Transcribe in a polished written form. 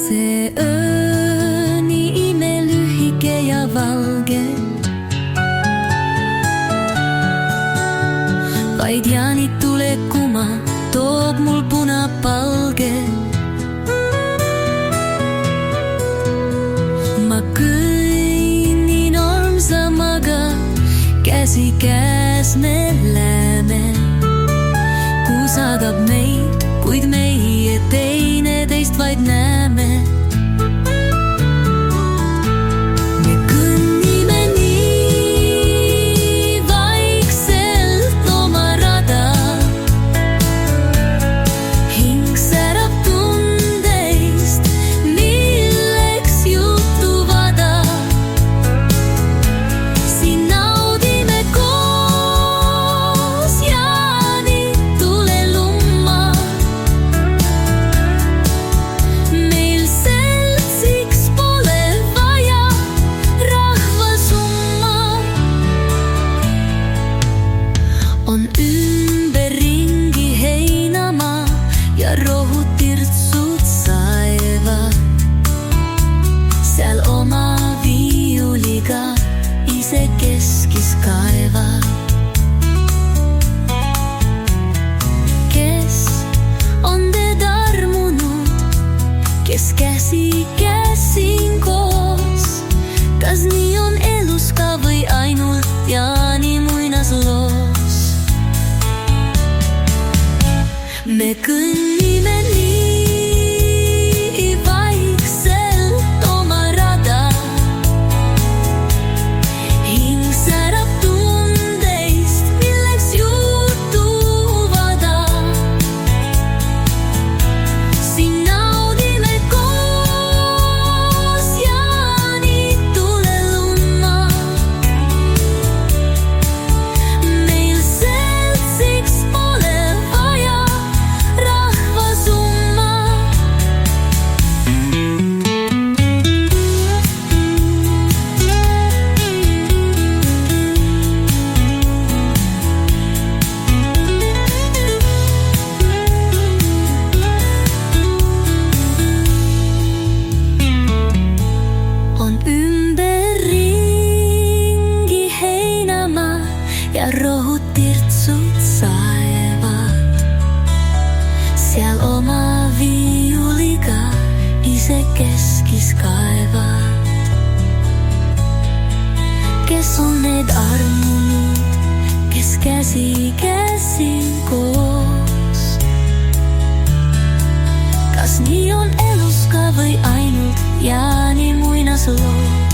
See öö nii imelühike ja valge, vaid jaanitulekuma toob mul punapalge. Ma kõnnin armsamaga, käsikäes me läheme. Kuu saadab meid, kuid meie teineteist vaid näeme. Me kõnnime nii vaikselt oma rada. Hing särab tundeist, milleks juttu vada. Siin naudime koos jaanitule lumma. Meil seltsiks pole vaja rahvasumma. On ümberringi heinamaa ja rohutirtsud saevad. Seal oma viiuliga ise keskis kaevad. Kes on teed armunud, kes käsikäes siin koos? Kas nii on elus ka või ainult Jaani muinasloos? Me kõnnime nii vaikselt oma rada. Hing särab tundeist, milleks juttu vada. Siin naudime koos jaanitule lumma. Meil seltsiks pole vaja rahvasumma. On ümberringi heinamaa ja rohutirtsud saevad. Seal oma viiuliga ise keskis kaevad. Kes on need armunud, kes käsikäes siin koos? Kas nii on elus ka või ainult Jaani muinasloos?